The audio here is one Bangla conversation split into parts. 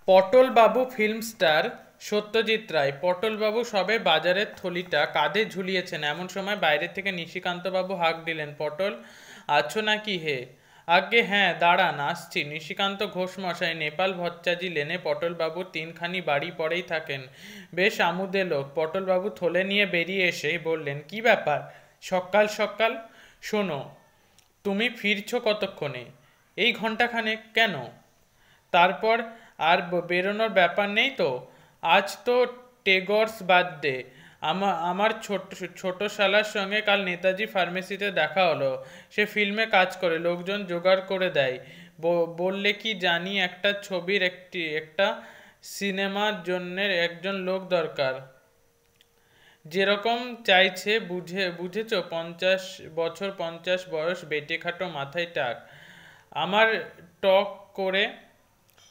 Patolbabu film star Satyajit Ray. পটলবাবু সবে বাজারের থলিটা কাঁধে ঝুলিয়েছেন, এমন সময় বাইরে থেকে নিশিকান্তবাবু হাঁক দিলেন, পটল, আছো নাকি হে? আজ্ঞে হ্যাঁ, দাঁড়ান আসছি। নিশিকান্ত ঘোষ মশাই নেপাল ভট্টাজি লেনে পটলবাবুর তিনখানি বাড়ি পরেই থাকেন। বেশ আমুদে লোক। পটলবাবু থলে নিয়ে বেরিয়ে এসে বললেন, কি ব্যাপার সকাল সকাল? শোনো, তুমি ফিরছো কতক্ষণে? এই ঘন্টাখানেক। কেন? তারপর আর বেরোনোর ব্যাপার নেই তো? আজ তো টেগরস বার্থডে। আমার ছোট ছোট শালার সঙ্গে কাল নেতাজি ফার্মেসিতে দেখা হলো। সে ফিল্মে কাজ করে, লোকজন জোগাড় করে দেয়। বললে কি জানি একটা ছবির একটা সিনেমার জন্য একজন লোক দরকার। যেরকম চাইছে, বুঝেছো, 50 বছর, 50 বয়স, বেটে খাটো, মাথায় টাক। আমার টক করে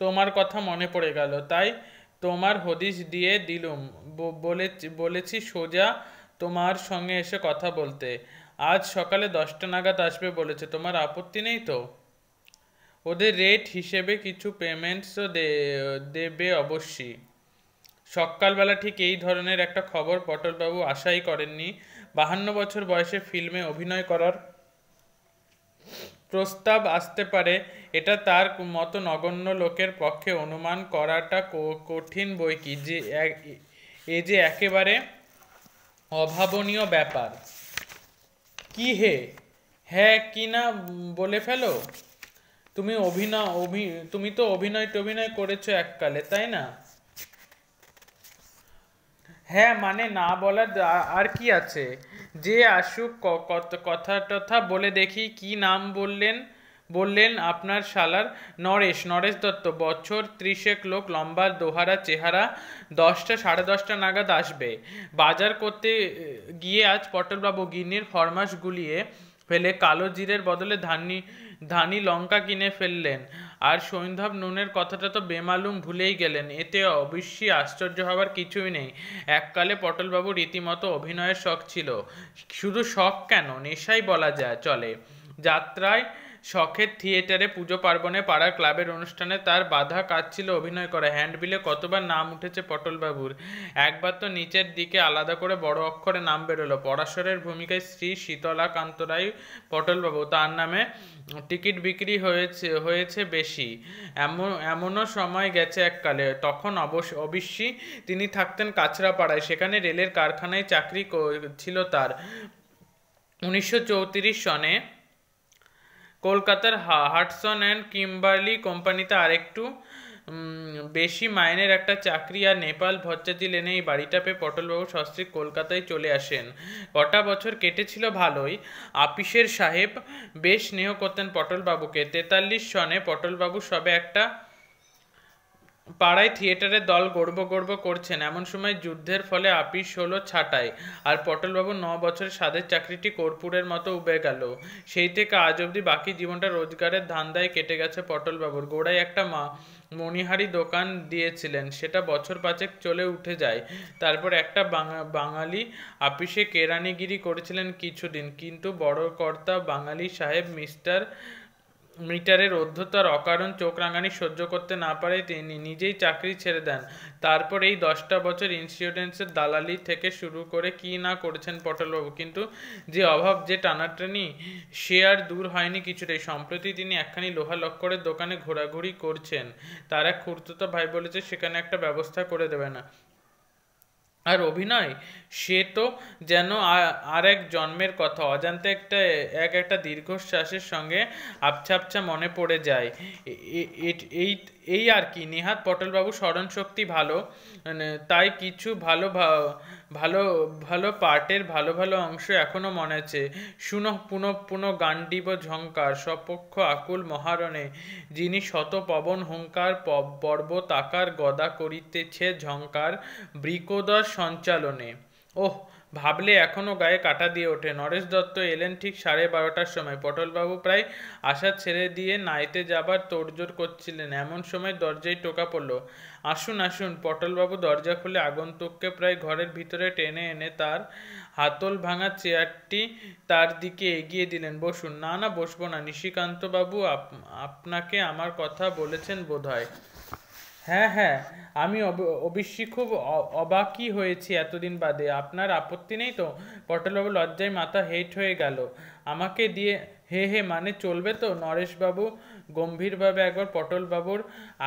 তোমার কথা মনে পড়ে গেল, তাই তোমার হদিশ দিয়ে দিলুম। বলেছি সোজা তোমার সঙ্গে এসে কথা বলতে। আজ সকালে 10টা নাগাদ আসবে বলেছে, তোমার আপত্তি নেই তো? ওদের রেট হিসেবে কিছু পেমেন্টসও দেবে অবশ্যই। সকালবেলা ঠিক এই ধরনের একটা খবর পটলবাবু আশাই করেননি। 52 বছর বয়সে ফিল্মে অভিনয় করার প্রস্তাব আসতে পারে, এটা তার মতো নগণ্য লোকের পক্ষে অনুমান করাটা কঠিন বই কি। এ যে একেবারে অভাবনীয় ব্যাপার। কি হে, হ্যাঁ কি না বলে ফেলো। তুমি তো অভিনয় টভিনয় করেছো এককালে, তাই না? হ্যাঁ মানে না বলার আর কি আছে? যে আসুক, কথা টথা বলে দেখি। কি নাম বললেন? বললেন আপনার শালার? নরেশ দত্ত। বছর 30, লোক, লম্বা দোহারা চেহারা। 10টা, 10:30 নাগাদ আসবে। বাজার করতে গিয়ে আজ পটলবাবু গিন্নির ফরমাস গুলিয়ে ফেলে কালো জিরের বদলে ধানি লঙ্কা কিনে ফেললেন। আর সৈন্ধব নুনের কথাটা তো বেমালুম ভুলেই গেলেন। এতে অবশ্যই আশ্চর্য হবার কিছুই নেই। এককালে পটলবাবু রীতিমতো অভিনয়ের শখ ছিল। শুধু শখ কেন, নেশাই বলা যায় চলে। যাত্রায়, শখের থিয়েটারে, পুজো পার্বণে, পাড়ার ক্লাবের অনুষ্ঠানে তার বাধা কাজ ছিল অভিনয় করা। হ্যান্ডবিলে কতবার নাম উঠেছে পটলবাবুর। একবার তো নিচের দিকে আলাদা করে বড় অক্ষরে নাম বেরোলো, পরাশরের ভূমিকায় শ্রী শীতলাকান্ত রায় পটলবাবু। তার নামে টিকিট বিক্রি হয়েছে বেশি। এমনও সময় গেছে এককালে, তখন অবশ্যই তিনি থাকতেন কাছড়াপাড়ায়। সেখানে রেলের কারখানায় চাকরি ছিল তার। 1934 সনে কলকাতার হাডসন অ্যান্ড কিম্বার্লি কোম্পানিতে আরেকটু বেশি মাইনের একটা চাকরি, আর নেপাল ভট্টাজি লেনে এই বাড়িটা পেয়ে পটলবাবু সস্ত্রীক কলকাতায় চলে আসেন। কটা বছর কেটেছিল ভালোই। আপিসের সাহেব বেশ স্নেহ করতেন পটলবাবুকে। 43 সনে পটলবাবু সবে একটা পাড়ায় থিয়েটারের দল গড়ব করছেন, এমন সময় যুদ্ধের ফলে আপিস হলো ছাঁটাই। আর পটলবাবু 9 বছরের সাধের চাকরিটি কর্পূরের মতো উবে গেল। সেই থেকে আজ অবধি বাকি জীবনটা রোজগারের ধান্দায় কেটে গেছে পটলবাবুর। গোড়ায় একটা মণিহারি দোকান দিয়েছিলেন, সেটা বছর 5 চলে উঠে যায়। তারপর একটা বাঙালি আপিসে কেরানিগিরি করেছিলেন কিছুদিন, কিন্তু বড় কর্তা বাঙালি সাহেব মিটারের ঊর্ধ্বতার অকারণ চোখ রাঙানি সহ্য করতে না পারে তিনি নিজেই চাকরি ছেড়ে দেন। তারপর এই 10টা বছর ইন্স্যুরেন্সের দালালি থেকে শুরু করে কি না করেছেন পটলবাবু। কিন্তু যে অভাব, যে টানাটানি, সে আর দূর হয়নি কিছুটাই। সম্প্রতি তিনি একখানি লোহা লক্করের দোকানে ঘোরাঘুরি করছেন। তার এক খুড়তুতো ভাই বলেছে সেখানে একটা ব্যবস্থা করে দেবে না। আর অভিনয়, সে তো যেন আর এক জন্মের কথা। অজান্তে একটা দীর্ঘশ্বাসের সঙ্গে আবছা আবছা মনে পড়ে যায়। এই এই আর কি। নেহাত পটলবাবু স্মরণশক্তি ভালো, তাই কিছু ভালো ভালো পার্টের ভালো ভালো অংশ এখনো মনে আছে। শুনো, পুনঃ পুনঃ গান্ডীব ঝঙ্কার, সপক্ষ আকুল মহারণে, যিনি শত পবন হুঙ্কার, পর্বত আকার গদা করিতেছে ঝঙ্কার, বৃকোদর সঞ্চালনে। ওহ, ভাবলে এখনো গায়ে কাটা দিয়ে ওঠে। নরেশ দত্ত এলেন ঠিক 12:30টার সময়। পটলবাবু প্রায় আশা ছেড়ে দিয়ে নাইতে যাবার তোড়জোড় করছিলেন, এমন সময় দরজায় টোকা পড়ল। আসুন আসুন। পটলবাবু দরজা খুলে আগন্তুককে প্রায় ঘরের ভিতরে টেনে এনে তার হাতল ভাঙা চেয়ারটি তার দিকে এগিয়ে দিলেন। বসুন। না না, বসবো না। নিশিকান্তবাবু আপনাকে আমার কথা বলেছেন বোধ হয়। হ্যাঁ হ্যাঁ, আমি অবশ্যই খুব অবাকই হয়েছি এতদিন বাদে। আপনার আপত্তি নেই তো? পটলবাবু লজ্জায় মাথা হেঁট হয়ে গেল। আমাকে দিয়ে হে হে মানে চলবে তো? নরেশবাবু গম্ভীরভাবে একবার পটলবাবুর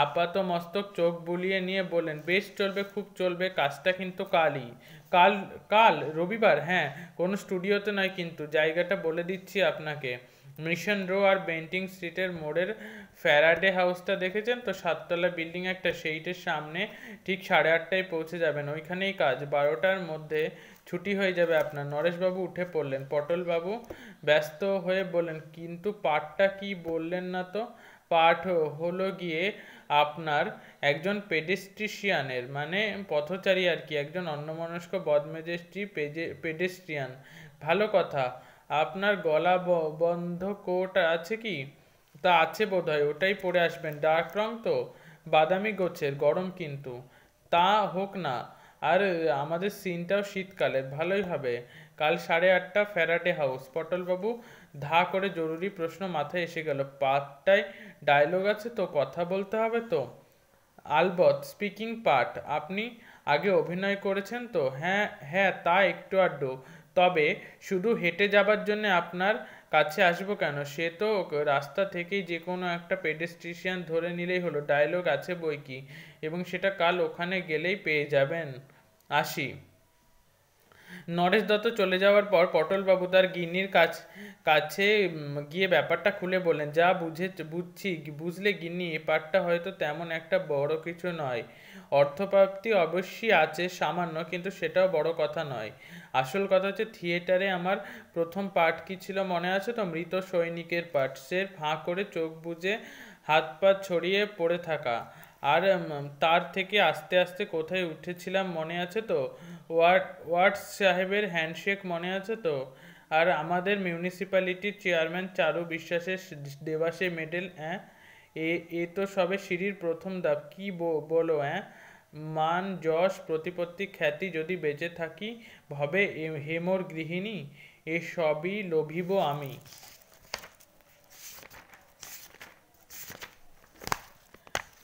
আপাত মস্তক চোখ বুলিয়ে নিয়ে বললেন, বেশ চলবে, খুব চলবে। কাজটা কিন্তু কালই। কাল? কাল রবিবার? হ্যাঁ। কোনো স্টুডিওতে নয় কিন্তু, জায়গাটা বলে দিচ্ছি আপনাকে। মিশন রো আর বেন্টিং স্ট্রিটের মোড়ের ফ্যারাডে হাউসটা দেখেছেন তো? 7 তলা বিল্ডিং একটা, সেইটের সামনে। ঠিক 8:30টায় পৌঁছে যাবেন। ওইখানেই কাজ। 12টার মধ্যে ছুটি হয়ে যাবে আপনার। নরেশবাবু উঠে পড়লেন। পটলবাবু ব্যস্ত হয়ে বললেন, কিন্তু পাঠটা কি বললেন না তো? পাঠ হলো গিয়ে আপনার একজন পেডেস্ট্রিশিয়ানের, মানে পথচারী আর কি, একজন অন্যমনস্ক বদমেজাজি পেডেস্ট্রিয়ান। ভালো কথা। আপনার গলা বন্ধ কোট আছে কি? তা আছে বোধহয়, ওটাই পরে আসবেন। ডার্ক রং তো? বাদামি গোছের, গরম কিন্তু। তা হোক না। আর আমাদের সিনটাও শীতকালের, ভালোই হবে। কাল 8:30 ফ্যারাডে হাউস। পটলবাবু ধা করে জরুরি প্রশ্ন মাথায় এসে গেল, পাঠটায় ডায়লগ আছে তো? কথা বলতে হবে তো? আলবৎ, স্পিকিং পার্ট। আপনি আগে অভিনয় করেছেন তো? হ্যাঁ হ্যাঁ, তা একটু আধটু। তবে শুধু হেঁটে যাবার জন্য আপনার কাছে আসবো কেন? সে তো রাস্তা থেকেই যে কোনো একটা পেডেস্ট্রিশিয়ান ধরে নিলেই হলো। ডায়লগ আছে বই কি, এবং সেটা কাল ওখানে গেলেই পেয়ে যাবেন। আসি। নরেশ দত্ত চলে যাওয়ার পর পটলবাবু তার গিন্নির কাছে গিয়ে ব্যাপারটা খুলে বললেন, যা বুঝছি, বুঝলে গিন্নি, এ পাঠটা হয়তো তেমন একটা বড় কিছু নয়। অর্থপ্রাপ্তি অবশ্যই আছে সামান্য, কিন্তু সেটাও বড় কথা নয়। আসল কথা হচ্ছে, থিয়েটারে আমার প্রথম পাঠ কি ছিল মনে আছে তো? মৃত সৈনিকের পাঠ। সে ফাঁ করে চোখ বুজে হাত পা ছড়িয়ে পড়ে থাকা। আর তার থেকে আস্তে আস্তে কোথায় উঠেছিলাম মনে আছে তো? ওয়াটস সাহেবের হ্যান্ডশেক মনে আছে তো? আর আমাদের মিউনিসিপ্যালিটির চেয়ারম্যান চারু বিশ্বাসের দেবাশে মেডেল। হ্যাঁ, এ এ তো সবে সিঁড়ির প্রথম ধাপ। কি বলো? হ্যাঁ, মান যশ প্রতিপত্তি খ্যাতি যদি বেঁচে থাকি ভবে হেমোর গৃহিণী, এসবই লোভিব আমি।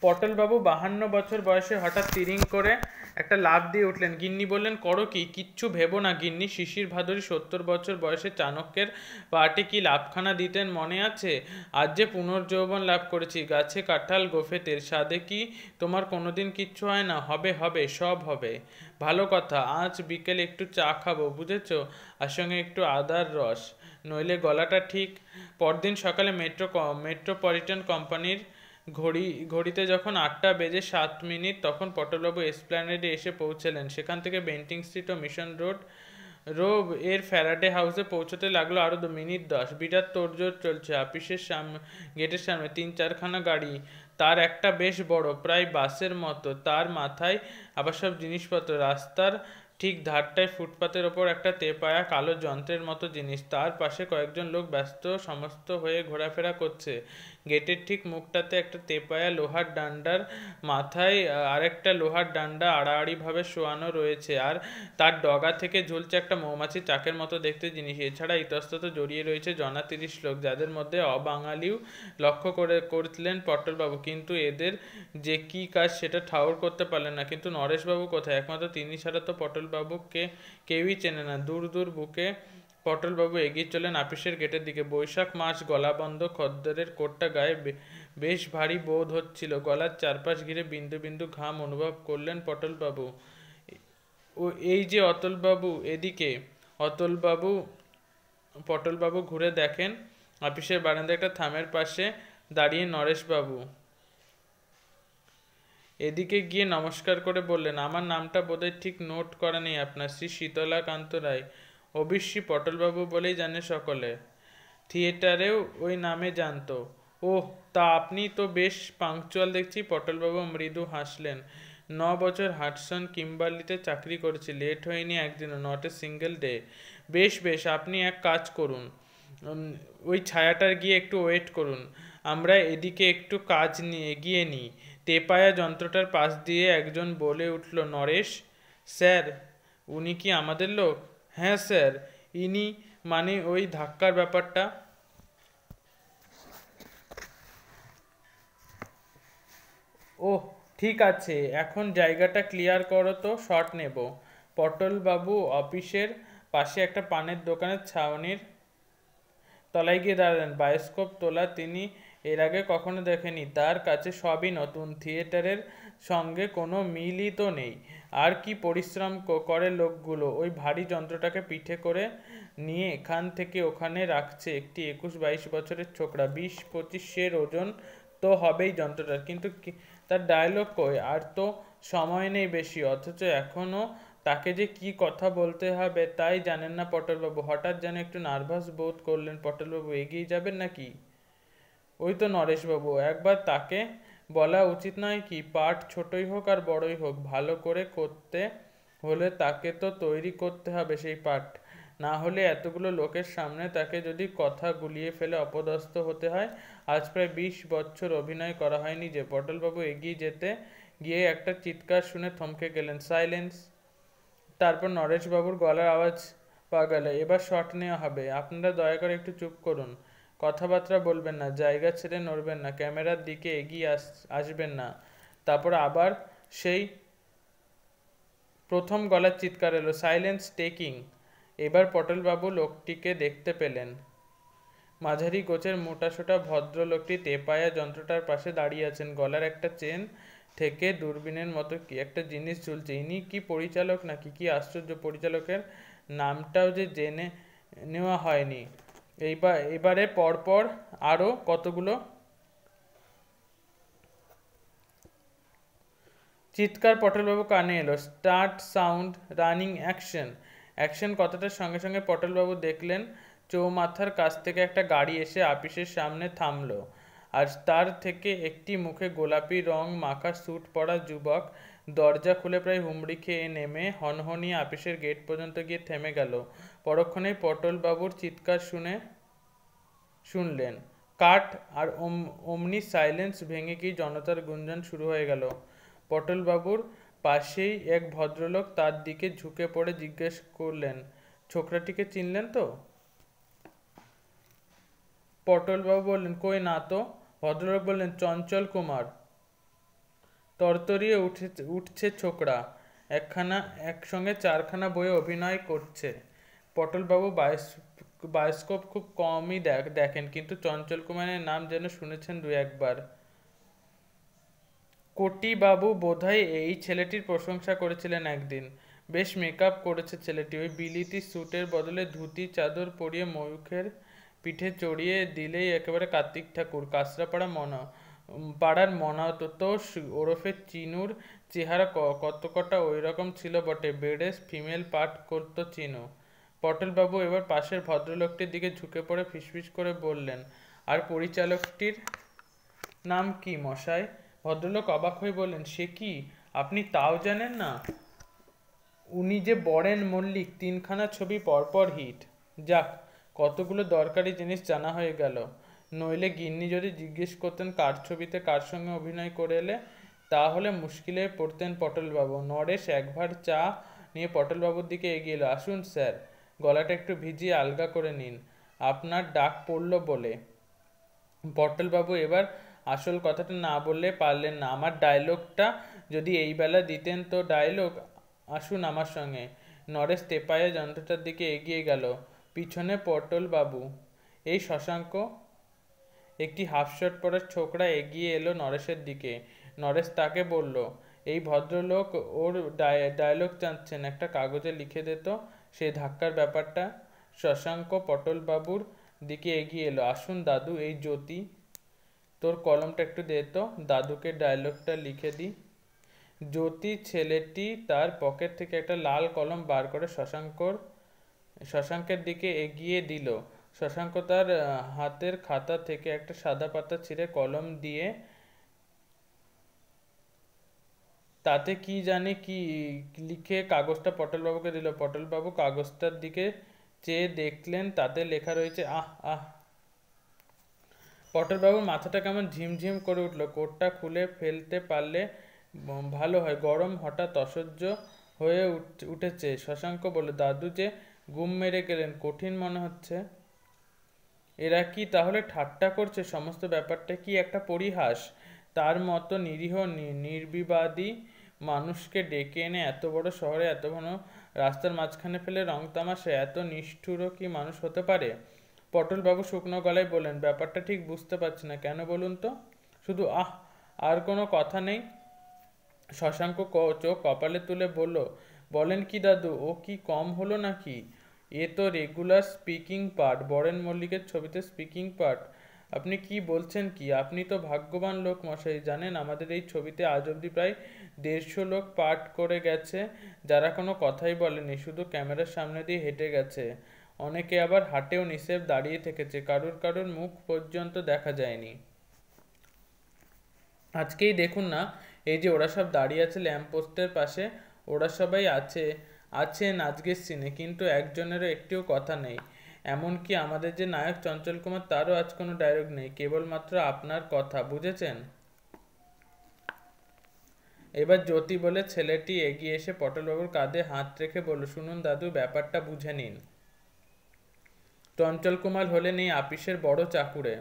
পটলবাবু 52 বছর বয়সে হঠাৎ তিরিং করে একটা লাফ দিয়ে উঠলেন। গিন্নি বললেন, করো কি? কিচ্ছু ভেবো না গিন্নি। শিশির ভাদুরী 70 বছর বয়সে চাণক্যের পার্টি কি লাফখানা দিতেন মনে আছে? আজ যে পুনর্যৌবন লাভ করেছি। গাছে কাঁঠাল গোফেতের স্বাদে কি তোমার কোনোদিন কিচ্ছু হয় না? হবে হবে, সব হবে। ভালো কথা। আজ বিকেল একটু চা খাবো, বুঝেছো? আর সঙ্গে একটু আদার রস, নইলে গলাটা ঠিক। পরদিন সকালে মেট্রোপলিটন কোম্পানির ঘড়িতে যখন 8:07 তখন পটলবাবু এসপ্ল্যানেডে এসে পৌঁছলেন। সেখান থেকে বেন্টিং স্ট্রিট ও মিশন রো এর ফ্যারাডে হাউসে পৌঁছতে লাগলো আরো 2 মিনিট 10। বিরাট তোড়জোড় চলছে অফিসের গেটের সামনে। 3-4খানা গাড়ি, তার একটা বেশ বড়, প্রায় বাসের মতো। তার মাথায় আবার সব জিনিসপত্র। রাস্তার ঠিক ধারটায় ফুটপাতের ওপর একটা তেপায়া কালো যন্ত্রের মতো জিনিস। তার পাশে কয়েকজন লোক ব্যস্ত সমস্ত হয়ে ঘোরাফেরা করছে। গেটের ঠিক মুখটাতে একটা তেপায়া লোহার ডান্ডার মাথায় আরেকটা লোহার ডান্ডা আড়াআড়ি ভাবে শোয়ানো রয়েছে, আর তার ডগা থেকে ঝুলছে একটা মৌমাছি চাকের মতো দেখতে জিনিস। এছাড়া ইতস্তত জড়িয়ে রয়েছে জনা 30 লোক, যাদের মধ্যে অবাঙালিও লক্ষ্য করলেন পটলবাবু। কিন্তু এদের যে কি কাজ সেটা ঠাউর করতে পারলেন না। কিন্তু নরেশবাবু কোথায়? একমাত্র তিনি ছাড়া তো পটলবাবুকে কেউই চেনে না। দূর দূর বুকে পটলবাবু এগিয়ে চলেন আপিসের গেটের দিকে। বৈশাখ মাস, গলাবন্ধ খদ্দরের কোটটা গায়ে বেশ ভারী বোধ হচ্ছিল। গলার চারপাশ ঘিরে বিন্দু বিন্দু ঘাম অনুভব করলেন পটলবাবু। ও এই যে অতুলবাবু, এদিকে। অতুলবাবু পটলবাবু ঘুরে দেখেন আপিসের বারান্দায় একটা থামের পাশে দাঁড়িয়ে নরেশবাবু। এদিকে গিয়ে নমস্কার করে বললেন, আমার নামটা বোধহয় ঠিক নোট করা নেই আপনার? শ্রী শীতলাকান্ত রায়। অবশ্যই পটলবাবু বলেই জানে সকলে। থিয়েটারেও ওই নামে জানতো। ওহ, তা আপনি তো বেশ পাংচুয়াল দেখছি। পটলবাবু মৃদু হাসলেন। 9 বছর হাডসন কিম্বার্লিতে চাকরি করেছি, লেট হয়নি একদিনও, নট এ সিঙ্গেল ডে। বেশ বেশ, আপনি এক কাজ করুন, ওই ছায়াটার গিয়ে একটু ওয়েট করুন, আমরা এদিকে একটু কাজ নিয়ে এগিয়ে নিই। তেপায়া যন্ত্রটার পাশ দিয়ে একজন বলে উঠল, নরেশ স্যার, উনি কি আমাদের লোক? হ্যাঁ স্যার, ইনি। মানে ওই ধাক্কার ব্যাপারটা। ওহ, ঠিক আছে, এখন জায়গাটা ক্লিয়ার করো তো, শট নেব। পটলবাবু অফিসের পাশে একটা পানের দোকানের ছাউনির তলায় গিয়ে দাঁড়ালেন। বায়োস্কোপ তোলা তিনি এর আগে কখনো দেখেনি। তার কাছে সবই নতুন, থিয়েটারের সঙ্গে কোনো মিলই তো নেই। আর কি পরিশ্রম করে লোকগুলো, ওই ভারী যন্ত্রটাকে পিঠে করে নিয়ে এখান থেকে ওখানে রাখছে একটি 21-22 বছরের ছোকরা। 20-25-এর ওজন তো হবেই যন্ত্রটার, কিন্তু তার ডায়লগ কই? আর তো সময় নেই বেশি, অথচ এখনো তাকে যে কি কথা বলতে হবে তাই জানেন না পটলবাবু। হঠাৎ যেন একটু নার্ভাস বোধ করলেন। পটলবাবু এগিয়ে যাবেন নাকি? ওই তো নরেশবাবু, একবার তাকে বলা উচিত নয় কি? পাঠ ছোটই হোক আর বড়ই হোক, ভালো করে করতে হলে তাকে তো তৈরি করতে হবে সেই পাঠ। না হলে এতগুলো লোকের সামনে তাকে যদি কথা গুলিয়ে ফেলে অপদস্থ হতে হয়। আজ প্রায় 20 বছর অভিনয় করা হয়নি যে। পটলবাবু এগিয়ে যেতে গিয়ে একটা চিৎকার শুনে থমকে গেলেন। সাইলেন্স! তারপর নরেশবাবুর গলার আওয়াজ পাওয়া গেল, এবার শট নেওয়া হবে। আপনারা দয়া করে একটু চুপ করুন, কথাবার্তা বলবেন না, জায়গা ছেড়ে নড়বেন না, ক্যামেরার দিকে এগিয়ে আসবেন না। তারপর আবার সেই প্রথম গলার চিৎকার এলো, সাইলেন্স টেকিং। এবার পটলবাবু লোকটিকে দেখতে পেলেন। মাঝারি গোছের মোটাসোটা ভদ্রলোকটি তেপায়া যন্ত্রটার পাশে দাঁড়িয়ে আছেন। গলার একটা চেন থেকে দূরবীনের মতো কি একটা জিনিস ঝুলছে। ইনি কি পরিচালক নাকি? কি আশ্চর্য, পরিচালকের নামটাও যে জেনে নেওয়া হয়নি। এবারে পরপর আরও কতগুলো চিৎকার পটলবাবু কানে এলো। Start, sound, running, action. Action কথাটার সঙ্গে সঙ্গে পটলবাবু দেখলেন চৌমাথার কাছ থেকে একটা গাড়ি এসে আপিসের সামনে থামলো। আর তার থেকে একটি মুখে গোলাপি রং মাখা স্যুট পরা যুবক দরজা খুলে প্রায় হুমড়ি খেয়ে নেমে হনহনিয়ে আপিসের গেট পর্যন্ত গিয়ে থেমে গেল। পরক্ষণেই পটলবাবুর চিৎকার শুনলেন। কাট! আর অমনি সাইলেন্স ভেঙে গিয়ে জনতার গুঞ্জন শুরু হয়ে গেল। পটলবাবুর পাশেই এক ভদ্রলোক তার দিকে ঝুঁকে পড়ে জিজ্ঞেস করলেন, ছোকরাটিকে চিনলেন তো? পটলবাবু বললেন, কই না তো। ভদ্রলোক বললেন, চঞ্চল কুমার। তরতরিয়ে উঠছে ছোকরা, একসঙ্গে 4খানা বইয়ে অভিনয় করছে। পটলবাবু বায়োস্কোপ খুব কমই দেখেন, কিন্তু চঞ্চল কুমারের নাম যেন শুনেছেন 2-1 বার। কোটিবাবু বোধহয় এই ছেলেটির প্রশংসা করেছিলেন একদিন। বেশ মেকআপ করেছে ছেলেটি। ওই বিলিতি স্যুটের বদলে ধুতি চাদর পরিয়ে ময়ূখের পিঠে চড়িয়ে দিলেই একেবারে কার্তিক ঠাকুর। পাড়ার মনাতোষ ওরফে চিনুর চেহারা কতকটা ওই রকম ছিল বটে। বেডে ফিমেল পার্ট করতো চিনু। পটলবাবু এবার পাশের ভদ্রলোকটির দিকে ঝুঁকে পড়ে ফিসফিস করে বললেন, আর পরিচালকটির নাম কি মশাই? ভদ্রলোক অবাক হয়ে বললেন, সে কি, আপনি তাও জানেন না? উনি যে বরেন মল্লিক, 3খানা ছবি পরপর হিট। যাক, কতগুলো দরকারি জিনিস জানা হয়ে গেল। নইলে গিন্নি যদি জিজ্ঞেস করতেন কার ছবিতে কার সঙ্গে অভিনয় করে এলে, তাহলে মুশকিলে পড়তেন পটলবাবু। নরেশ একবার চা নিয়ে পটলবাবুর দিকে এগিয়ে এলো। আসুন স্যার, গলাটা একটু ভিজিয়ে আলগা করে নিন, আপনার ডাক পড়ল বলে। পটলবাবু এবার আসল কথাটা না বললে পারলেন না। আমার ডায়লগটা যদি এই বেলা দিতেন তো। ডায়লগ? আসুন আমার সঙ্গে। নরেশ তেপায়া যন্ত্রটার দিকে এগিয়ে গেল, পিছনে পটলবাবু। এই শশাঙ্ক, একটি হাফ শার্ট পরা ছোকরা এগিয়ে এলো নরেশের দিকে। নরেশ তাকে বলল, এই ভদ্রলোক ওর ডায়লগ চাচ্ছেন, একটা কাগজে লিখে দে তো সেই ধাক্কার ব্যাপারটা। শশাঙ্ক পটলবাবুর দিকে এগিয়ে এলো। আসুন দাদু, এই জ্যোতি, তোর কলমটা একটু দে তো, দাদুকে ডায়লগটা লিখে দি। জ্যোতি ছেলেটি তার পকেট থেকে একটা লাল কলম বার করে শশাঙ্কের দিকে এগিয়ে দিল। শশাঙ্ক তার হাতের খাতা থেকে একটা সাদা পাতা ছিঁড়ে কলম দিয়ে তাতে কি জানি কি লিখে কাগজটা পটলবাবুকে দিল। পটলবাবু কাগজটার দিকে চেয়ে দেখলেন, তাতে লেখা রয়েছে আহ আহ। পটলবাবুর মাথাটা কেমন ঝিমঝিম করে উঠল। কোটটা খুলে ফেলতে পারলে ভালো হয়, গরম হঠাৎ অসহ্য হয়ে উঠেছে। শশাঙ্ক বলল, দাদু যে গুম মেরে গেলেন, কঠিন মনে হচ্ছে। এরা কি তাহলে ঠাট্টা করছে? সমস্ত ব্যাপারটা কি একটা পরিহাস? তার মতো নিরীহ নির্বিবাদী মানুষকে ডেকে এনে এত বড় শহরে এত ঘন রাস্তার মাঝখানে ফেলে রং তামাশা, এত নিষ্ঠুরও কি মানুষ হতে পারে? পটলবাবু শুকনো গলায় বললেন, ব্যাপারটা ঠিক বুঝতে পারছি না, কেন বলুন তো? শুধু আর কোনো কথা নেই? শশাঙ্ক চোখ কপালে তুলে বলল, বলেন কি দাদু, ও কি কম হলো নাকি? এ তো রেগুলার স্পিকিং পার্ট, বরেন মল্লিকের ছবিতে স্পিকিং পার্ট। আপনি কি বলছেন কি? আপনি তো ভাগ্যবান লোক মশাই, জানেন আমাদের এই ছবিতে আজ অবধি প্রায় 150 লোক পাঠ করে গেছে, যারা কোনো কথাই বলেনি, শুধু ক্যামেরার সামনে দিয়ে হেঁটে গেছে। অনেকে আবার হাটেও নিষেধ দাঁড়িয়ে থেকেছে, কারুর কারুর মুখ পর্যন্ত দেখা যায়নি। আজকেই দেখুন না, এই যে ওরা সব দাঁড়িয়ে আছে ল্যাম্পপোস্টের পাশে, ওরা সবাই আছেন আজকের সিনে, কিন্তু একজনেরও একটিও কথা নেই। এমনকি আমাদের যে নায়ক চঞ্চল কুমার, তারও আজ কোনো ডায়লগ নেই, কেবলমাত্র আপনার কথা, বুঝেছেন? এবার জ্যোতি বলে ছেলেটি এগিয়ে এসে পটলবাবুর কাঁধে হাত রেখে বলল, শুনুন দাদু, ব্যাপারটা বুঝে নিন। চঞ্চল কুমার হলেন এই আপিসের বড় চাকুরে।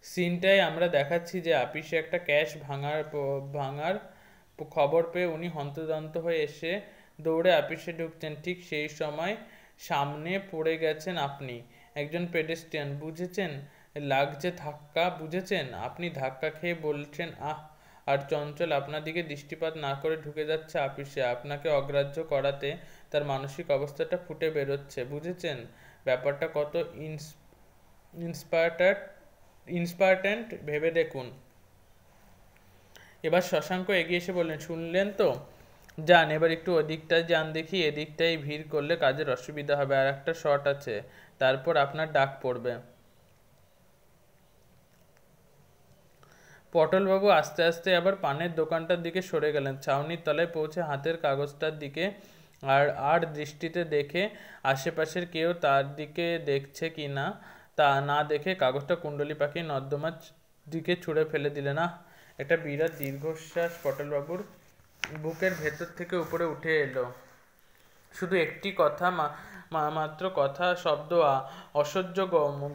সিনটায় আমরা দেখাচ্ছি যে আপিসে একটা ক্যাশ ভাঙার খবর পেয়ে উনি হন্তদন্ত হয়ে এসে দৌড়ে আপিসে ঢুকছেন। ঠিক সেই সময় সামনে পড়ে গেছেন আপনি, একজন পেডেস্ট্রিয়ান, বুঝেছেন? লাগছে ধাক্কা, বুঝেছেন? আপনি ধাক্কা খেয়ে বলছেন আহ, আর চঞ্চল আপনার দিকে দৃষ্টিপাত না করে ঢুকে যাচ্ছে আপিসে, আপনাকে অগ্রাহ্য করাতে তার মানসিক অবস্থাটা ফুটে বেরোচ্ছে, বুঝেছেন? ব্যাপারটা কত ইন্সপার্ট্যান্ট ভেবে দেখুন। এবার শশাঙ্ক এগিয়ে এসে বললেন, শুনলেন তো? যান এবার একটু ওদিকটায় যান দেখি, এদিকটাই ভিড় করলে কাজের অসুবিধা হবে, আর একটা শট আছে, তারপর আপনার ডাক পড়বে। পটলবাবু আস্তে আস্তে আবার পানের দোকানটার দিকে সরে গেলেন। ছাউনির তলায় পৌঁছে হাতের কাগজটার দিকে আর দৃষ্টিতে দেখে আশেপাশের কেউ তার দিকে দেখছে কি না তা না দেখে কাগজটা কুণ্ডলি পাখি নর্দমার দিকে ছুঁড়ে ফেলে দিলেন। একটা বিরাট দীর্ঘশ্বাস পটলবাবুর বুকের ভেতর থেকে উপরে উঠে এলো। শুধু একটি কথা মাত্র কথা, শব্দ অসহ্য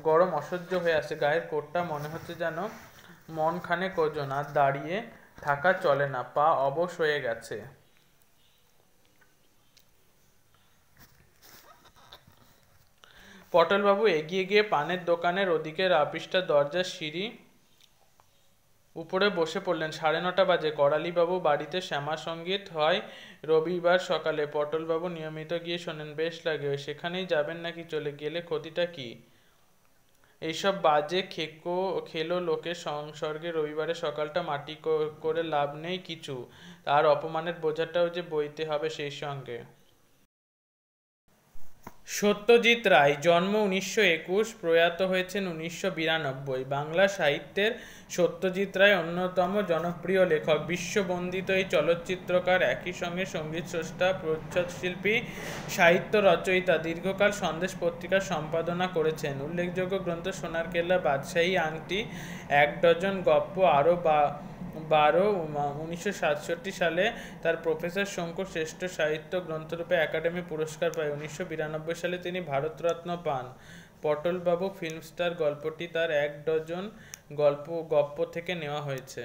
গরম অসহ্য হয়ে আসে, গায়ের কোটটা মনে হচ্ছে যেন মন খানেক ওজন, আর দাঁড়িয়ে থাকা চলে না, পা অবশ হয়ে গেছে। পটলবাবু এগিয়ে গিয়ে পানের দোকানের ওদিকের আপিসটার দরজার সিঁড়ি উপরে বসে পড়লেন। 9:30 বাজে। করালিবাবু বাড়িতে শ্যামা সঙ্গীত হয় রবিবার সকালে। পটলবাবু নিয়মিত গিয়ে শোনেন, বেশ লাগে। সেখানেই যাবেন নাকি? চলে গেলে ক্ষতিটা কি? এইসব বাজে খেলো লোকের সংসর্গে রবিবারের সকালটা মাটি করে লাভ নেই কিছু, আর অপমানের বোঝাটাও যে বইতে হবে সেই সঙ্গে। সত্যজিৎ রায়, জন্ম 1921, প্রয়াত হয়েছেন 1992। বাংলা সাহিত্যের সত্যজিৎ রায় অন্যতম জনপ্রিয় লেখক, বিশ্ববন্দিত এই চলচ্চিত্রকার, একই সঙ্গে সঙ্গীত স্রষ্টা, প্রচ্ছদশিল্পী, সাহিত্য রচয়িতা। দীর্ঘকাল সন্দেশ পত্রিকার সম্পাদনা করেছেন। উল্লেখযোগ্য গ্রন্থ সোনার কেল্লা, বাদশাহী আংটি, 1 ডজন গপ্প, আরও 12। 1967 সালে তার প্রফেসর শঙ্কু শ্রেষ্ঠ সাহিত্য গ্রন্থরূপে একাডেমি পুরস্কার পায়। 1992 সালে তিনি ভারতরত্ন পান। পটলবাবু ফিল্মস্টার গল্পটি তার 1 ডজন গপ্প থেকে নেওয়া হয়েছে।